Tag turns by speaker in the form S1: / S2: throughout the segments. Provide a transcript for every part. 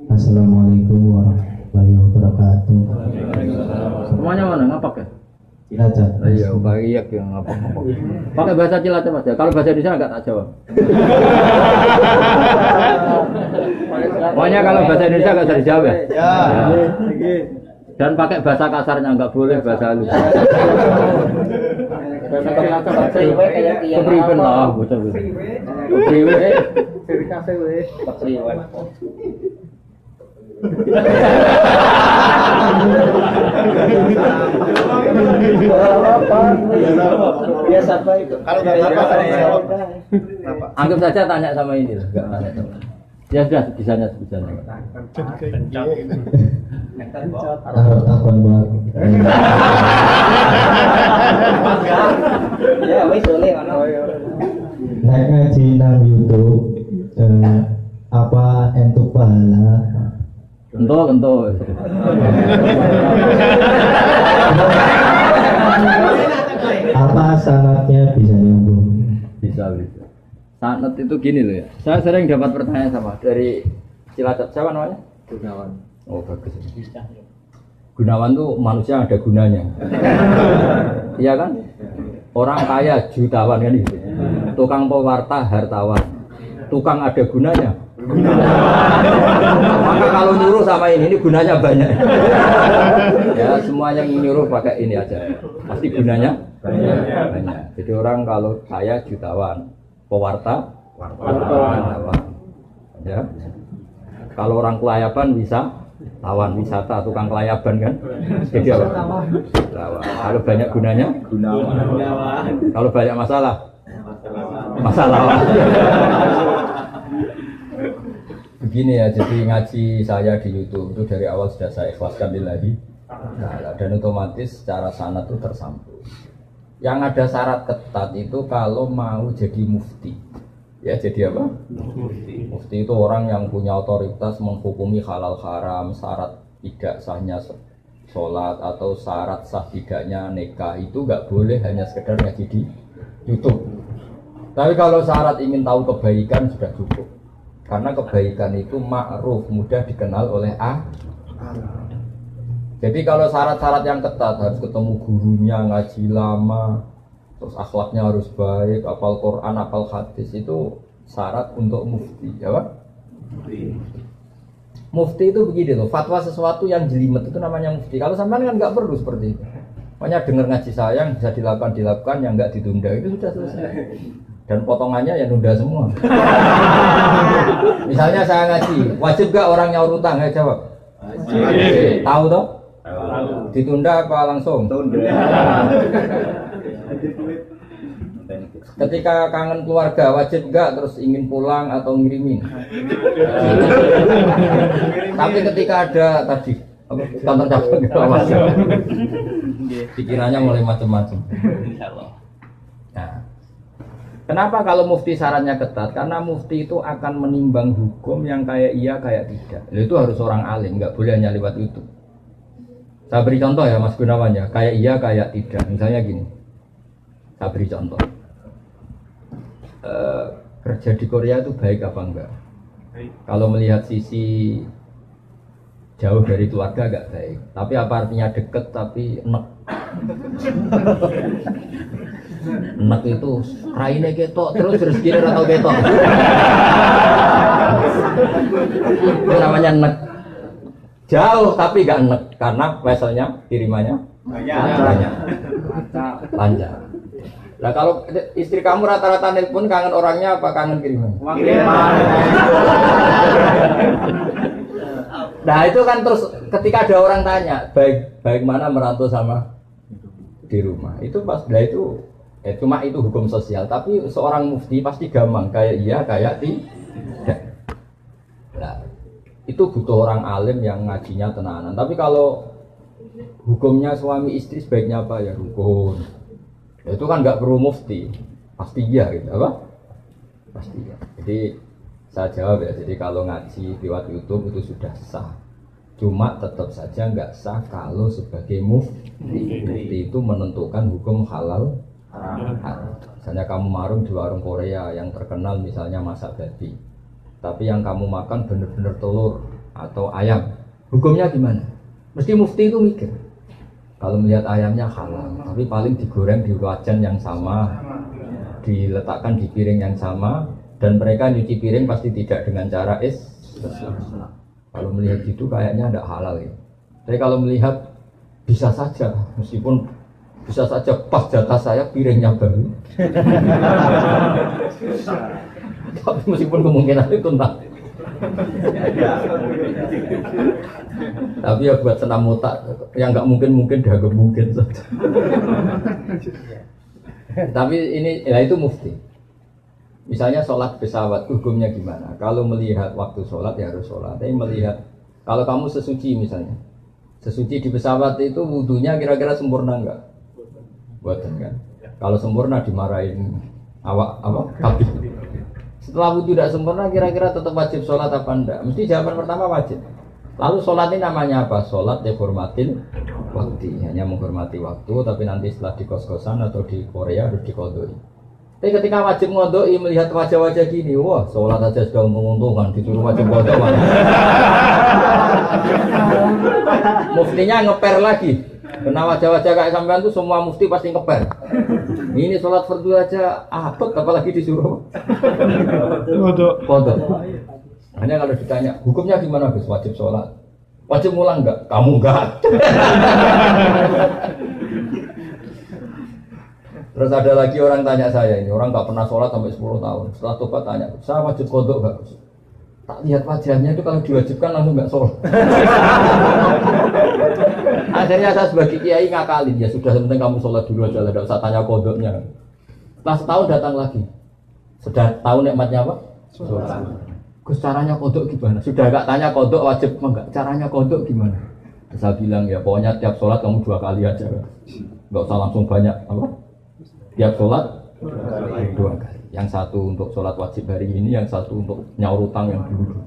S1: Assalamualaikum warahmatullahi wabarakatuh.
S2: Semuanya mana ngapak ya?
S1: Cilacap.
S2: Iya, iya yang ngapak-ngapak. Pakai bahasa Cilacap aja. Kalau bahasa Indonesia enggak tak jawab. Pokoknya kalau bahasa Indonesia enggak usah dijawab ya. Ya. Dan pakai bahasa kasarnya enggak boleh bahasa halus. Bahasa kasar kayak kepriben lah, bocah gitu. Kepriben. Serikase weh. Kepriben. Biasa apa itu? Kalau nggak apa anggap saja tanya sama ini lah, nggak tanya sama. Ya sudah, bisanya.
S1: Takon buat.
S2: Ya, wis oleh ana.
S1: Naik ngaji nang YouTube, apa entuk pahala?
S2: Entuk.
S1: Apa sanatnya bisa nyambung?
S2: Bisa. Sanat itu gini loh ya. Saya sering dapat pertanyaan sama dari Cilacap. Siapa namanya? Gunawan. Oh bagus. Gunawan tuh manusia ada gunanya. Iya kan? Orang kaya jutawan kan gitu. Tukang pewarta hartawan. Tukang ada gunanya. Maka kalau nyuruh sama ini gunanya banyak. Ya semuanya nyuruh pakai ini aja. Pasti gunanya banyak. Jadi orang kalau kaya jutawan, pewarta wartawan. Ya. Kalau orang kelayaban bisa tawan wisata, tukang kelayaban kan. Jadi apa? Tawan. Kalau banyak gunanya gunawan. Kalau banyak masalah. Begini ya, jadi ngaji saya di YouTube itu dari awal sudah saya ikhlaskan lillahi ta'ala, dan otomatis secara sanad itu tersambung. Yang ada syarat ketat itu kalau mau jadi mufti. Ya jadi apa? Mufti itu orang yang punya otoritas menghukumi halal haram, syarat tidak sahnya sholat atau syarat sah tidaknya nikah itu nggak boleh hanya sekedar ngaji di YouTube. Tapi kalau syarat ingin tahu kebaikan sudah cukup. Karena kebaikan itu ma'ruf, mudah dikenal oleh Jadi kalau syarat-syarat yang ketat harus ketemu gurunya, ngaji lama, terus akhlaknya harus baik, hafal Quran, hafal hadis, itu syarat untuk mufti, ya Pak? Mufti itu begini loh, fatwa sesuatu yang jelimet itu namanya mufti. Kalau sampean kan nggak perlu seperti itu. Makanya dengar ngaji saya yang bisa dilakukan, yang nggak ditunda itu sudah selesai. Dan potongannya ya nunda semua. Misalnya saya ngaji, wajib gak orang nyaur utang? Ya jawab. Wajib. Tahu toh? Ditunda apa langsung? Tunda. Ketika kangen keluarga wajib gak terus ingin pulang atau ngirimin? Tapi ketika ada tadi kantor cabang gitu pikirannya mulai macam-macam. Nah, kenapa kalau mufti syaratnya ketat? Karena mufti itu akan menimbang hukum yang kayak iya, kayak tidak. Itu harus orang alim, nggak boleh hanya lewat YouTube. Saya beri contoh ya Mas Gunawan ya, kayak iya, kayak tidak. Misalnya gini, saya beri contoh. Kerja di Korea itu baik apa enggak? Kalau melihat sisi jauh dari keluarga enggak baik. Tapi apa artinya deket tapi enek? Enek itu raine ketok terus rezekine ora tau ketok. Itu namanya enek. Jauh tapi enggak enek karena weselnya kirimannya banyak. Lancar. Nah kalau istri kamu rata-rata nelpon kangen orangnya apa kangen kiriman? Kiriman. Nah itu kan terus ketika ada orang tanya baik mana merantau sama di rumah itu pas lah itu cuma itu hukum sosial, tapi seorang mufti pasti gampang kayak iya kayak tidak. Nah itu butuh orang alim yang ngajinya tenanan. Tapi kalau hukumnya suami istri sebaiknya apa ya rukun. Itu kan nggak perlu mufti, pasti iya gitu apa? Pasti iya. Jadi saya jawab ya, jadi kalau ngaji lewat YouTube itu sudah sah. Cuma tetap saja nggak sah kalau sebagai mufti. Mufti itu menentukan hukum halal haram. Misalnya kamu marung di warung Korea yang terkenal misalnya masak babi, tapi yang kamu makan bener-bener telur atau ayam, hukumnya gimana? Mesti mufti itu mikir. Kalau melihat ayamnya halal, tapi paling digoreng di wajan yang sama, diletakkan di piring yang sama, dan mereka nyuci piring pasti tidak dengan cara Kalau melihat gitu kayaknya tidak halal ya. Tapi kalau melihat bisa saja, meskipun bisa saja pas jatah saya piringnya baru. Tapi meskipun kemungkinan itu entah. Tapi ya buat senam otak yang nggak mungkin dianggap mungkin saja. Tapi ini ya itu mufti. Misalnya sholat pesawat hukumnya gimana? Kalau melihat waktu sholat ya harus sholat. Tapi melihat kalau kamu sesuci misalnya, sesuci di pesawat itu wudunya kira-kira sempurna enggak? Buatan kan? Kalau sempurna dimarahin kabin. Setelah wudhu tidak sempurna kira-kira tetap wajib sholat apa enggak? Mesti jawaban pertama wajib. Lalu sholat ini namanya apa? Sholat dihormatin waktu, hanya menghormati waktu, tapi nanti setelah di kos-kosan atau di Korea harus dikodoi. Tapi ketika wajib ngodoi melihat wajah-wajah gini, wah sholat aja sudah menguntungkan, disuruh wajib ngodoi. Muftinya ngeper lagi. Karena wajah-wajah kayak sampean itu semua mufti pasti ngeper. Ini sholat fardu aja abot, apalagi disuruh kodok. Hanya kalau ditanya, hukumnya gimana Gus? Wajib sholat? Wajib ngulang enggak? Kamu enggak. Terus ada lagi orang tanya saya ini, orang nggak pernah sholat sampai 10 tahun. Setelah tobat tanya, saya wajib kodok nggak? Tak lihat wajahnya itu kalau diwajibkan langsung nggak sholat. Akhirnya saya sebagai kiai ngakalin, ya sudah penting kamu sholat dulu aja lah, tidak usah tanya kodoknya. Setelah setahun datang lagi, sudah tahu nikmatnya apa? Sholat. Gus caranya kodok gimana? Sudah nggak tanya kodok wajib enggak? Caranya kodok gimana? Saya bilang ya pokoknya tiap sholat kamu 2 kali aja, nggak usah langsung banyak apa? Tiap sholat 2 kali. Yang satu untuk sholat wajib hari ini, yang satu untuk nyaur utang yang dulu.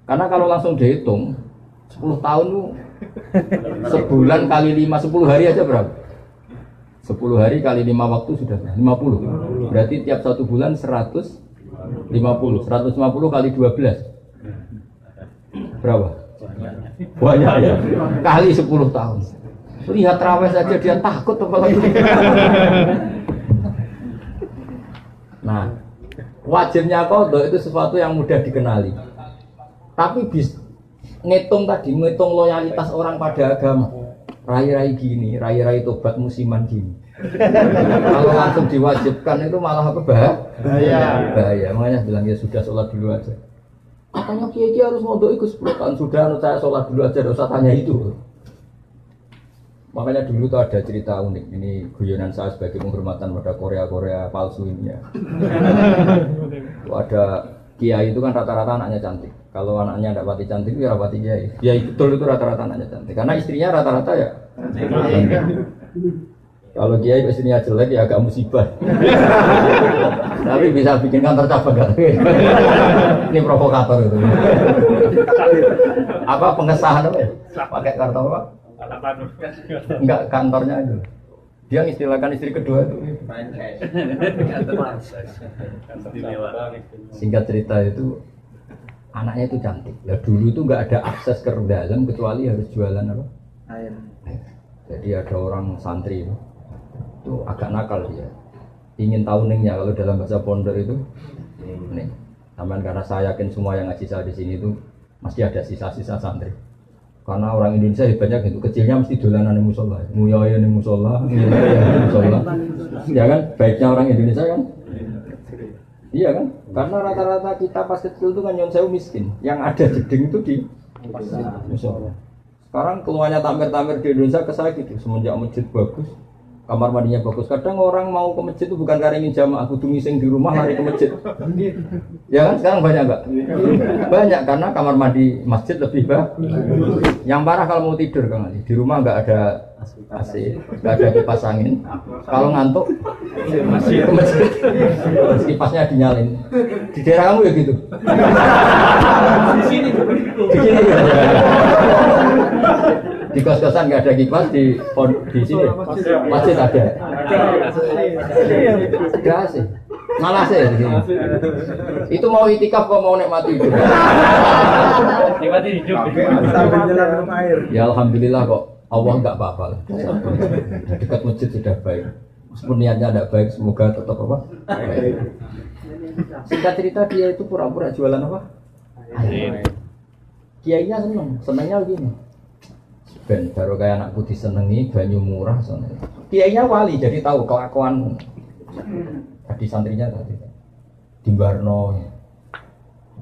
S2: Karena kalau langsung dihitung 10 tahun tuh sebulan kali 5, 10 hari aja berapa? 10 hari kali 5 waktu sudah 50. Berarti tiap 1 bulan 150. 150 kali 12 berapa? Banyak ya. Kali 10 tahun. Lihat raweh saja dia takut apalagi. Nah, wajibnya qadha itu sesuatu yang mudah dikenali. Tapi ngitung loyalitas orang pada agama. Rai-rai gini, rai-rai tobat musiman gini. Kalau langsung diwajibkan itu malah apa bahaya. Makanya bilang ya sudah sholat dulu aja. Katanya kiai harus ngodok ikut 10 tahun sudah, saya sholat dulu aja, tidak usah tanya itu. Makanya dulu tuh ada cerita unik. Ini guyonan saya sebagai penghormatan pada Korea palsu ini ya. Ada kiai itu kan rata-rata anaknya cantik. Kalau anaknya tidak pati cantik, ya rapati kiai. Kiai betul itu rata-rata anaknya cantik. Karena istrinya rata-rata ya. Kalau kiai istrinya jelek ya agak musibah. Tapi bisa bikin kantor cabang kan? Ini provokator itu. Apa pengesahan apa? Pakai kartu apa? Enggak, kantornya aja. Dia istilahkan istri kedua itu. Singkat cerita itu anaknya itu cantik. Ya dulu itu nggak ada akses ke dalam kecuali harus jualan apa? Air. Jadi ada orang santri itu agak nakal dia. Ingin tahu ningnya kalau dalam bahasa pondok itu ning. Taman karena saya yakin semua yang ngaji saya di sini itu masih ada sisa-sisa santri. Karena orang Indonesia hebatnya gitu, kecilnya mesti dolanan di musola, nguyaya di musola, ya kan? Baiknya orang Indonesia kan? Iya kan? Karena rata-rata kita pas kecil itu kan nyon sewu miskin, yang ada jeding itu di musola. Sekarang keluarnya tamer-tamer di Indonesia ke saya gitu, semenjak masjid bagus, kamar mandinya bagus. Kadang orang mau ke masjid itu bukan karena ingin jamaah, kudu ngising di rumah lari ke masjid. Ya kan sekarang banyak enggak? Banyak karena kamar mandi masjid lebih bagus. Yang parah kalau mau tidur Kang Ali, di rumah enggak ada AC, enggak ada kipas angin. Kalau ngantuk ke masjid. Kipasnya dinyalin. Di daerah kamu ya gitu. Di sini. Di kos-kosan nggak ada kipas, di sini masjid ada. Ada sih. Malah sih di sini. Itu mau itikaf kok mau nikmati hidup.
S3: Nikmati hidup.
S4: Sambil jalan minum air.
S2: Ya alhamdulillah kok Allah nggak apa-apa lah. Dekat masjid sudah baik. Meskipun niatnya tidak baik, semoga tetap apa? Baik. Singkat cerita dia itu pura-pura jualan apa? Air. Kiainya senengnya begini. Ben baru kayak anakku disenengi banyu murah soalnya. Kiainya wali jadi tahu kelakuan tadi santrinya tadi di Barno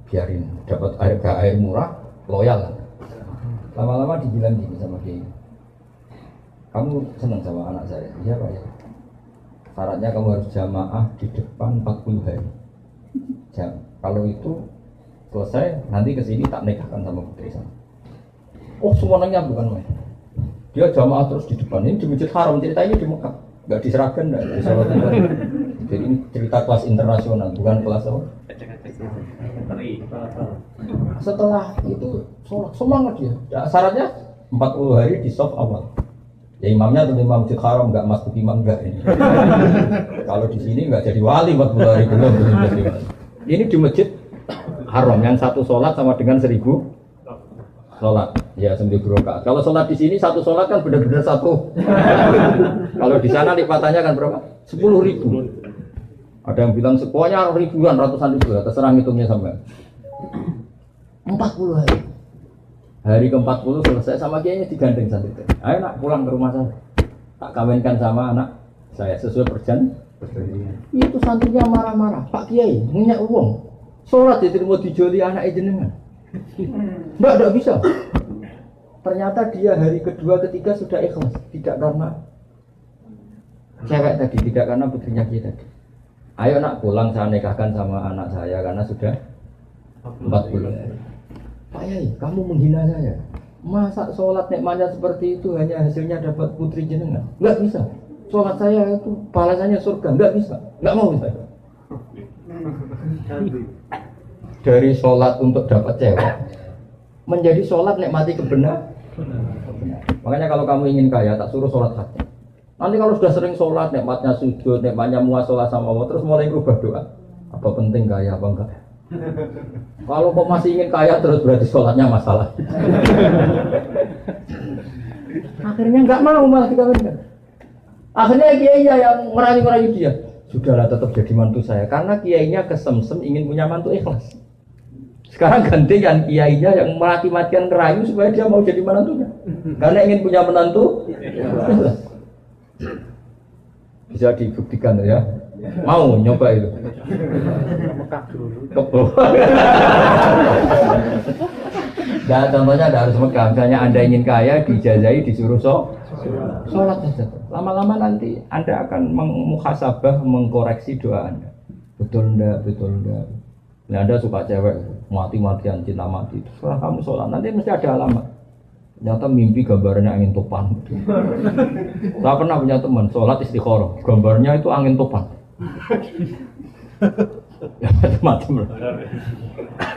S2: biarin dapat air murah loyal. Lama-lama dibilang gini sama kiai. Kamu senang sama anak saya? Iya Pak ya. Syaratnya kamu harus jamaah di depan 40 hari. Kalau itu selesai nanti kesini tak nikahkan sama putri saya. Oh semuanya bukan main. Dia jamaah terus di depan ini di Masjid Haram ceritanya di Mekah, nggak di Seragen, nggak di Solo. Jadi ini cerita kelas internasional, bukan kelas apa? Setelah itu semangat dia. Ya, syaratnya 40 hari di soft awal. Ya imamnya tentu imam Masjid Haram, nggak masuk imam nggak ini. Kalau di sini nggak jadi wali 40 hari belum jadi wali. Ini di Masjid Haram yang satu sholat sama dengan 1000 sholat. Ya 1000 rakaat. Kalau sholat di sini satu sholat kan benar-benar satu. Kalau di sana lipatannya kan berapa? 10.000. Ada yang bilang pokoknya ribuan, ratusan ribu, terserah ngitungnya sampai 40 hari. Hari ke-40 selesai sama kiainya digandeng santri. Ayo nak pulang ke rumah saya. Tak kawinkan sama anak saya sesuai perjanjian. Itu santrinya marah-marah. Pak Kiai, minyak uang. Sholat diterima dijoli anak jenengan. Enggak bisa. Ternyata dia hari kedua ketiga sudah ikhlas, tidak karena cewek tadi, tidak karena putrinya kita tadi. Ayo nak pulang saya nikahkan sama anak saya karena sudah 40. Pak Yai, kamu menghina saya. Masa sholat nikmatnya seperti itu hanya hasilnya dapat putri jenengan? Enggak bisa. Sholat saya itu balasannya surga, enggak bisa. Enggak mau saya. Dari sholat untuk dapat cewek menjadi sholat nikmati kebenaran. Makanya kalau kamu ingin kaya tak suruh sholat hati. Nanti kalau sudah sering sholat nikmatnya sujud, nikmatnya muasalah sama Allah terus mulai berubah doa. Apa penting kaya apa enggak? Kalau kok masih ingin kaya terus berarti sholatnya masalah. Akhirnya enggak mau malah dikawinkan. Akhirnya kiainya yang merayu-merayu dia. Sudahlah tetap jadi mantu saya karena kiainya kesemsem ingin punya mantu ikhlas. Sekarang gantikan kiainya yang mati-matian ngerayu supaya dia mau jadi menantunya. Karena ingin punya menantu. Bisa dibuktikan ya. Mau nyoba itu. Nah, contohnya ada harus Mekah. Misalnya Anda ingin kaya, dijazahi, disuruh sholat saja. Lama-lama nanti Anda akan muhasabah, mengkoreksi doa Anda. Betul enggak, betul enggak. Nah, Anda suka cewek, mati-matian, cinta mati. Setelah kamu sholat, nanti mesti ada alamat. Ternyata mimpi gambarnya angin topan. Saya pernah punya teman, sholat istikharah. Gambarnya itu angin topan. Ya, macam-macam.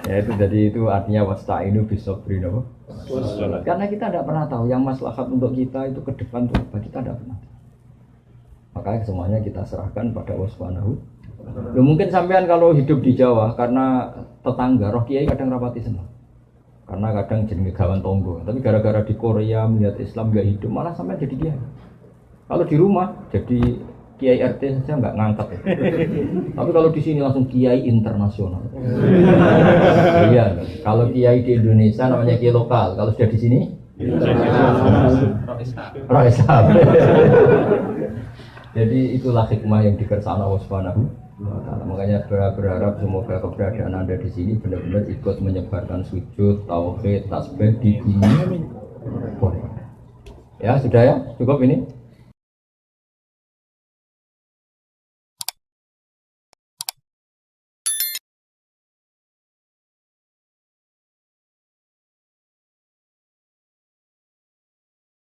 S2: Ya itu jadi itu artinya wasta'inu bisabri. Karena kita tidak pernah tahu yang maslahat untuk kita itu ke depan itu apa, kita tidak pernah. Makanya semuanya kita serahkan pada Allah Subhanahu. Mungkin sampean kalau hidup di Jawa karena tetangga roh kiai kadang rapati senang. Karena kadang jenenge gawan tonggo. Tapi gara-gara di Korea melihat Islam gak hidup malah sampean jadi kiai. Kalau di rumah jadi kiai RT saja nggak ngangkat ya. Tapi kalau di sini langsung kiai internasional. Iya, kalau kiai di Indonesia namanya kiai lokal. Kalau sudah di sini Islam. Jadi itulah hikmah yang dikersana Allah Subhanahu wa Ta'ala. Makanya berharap semoga keberadaan Anda di sini benar-benar ikut menyebarkan sujud, tauhid, tasbih di dunia. Ya sudah ya, cukup ini.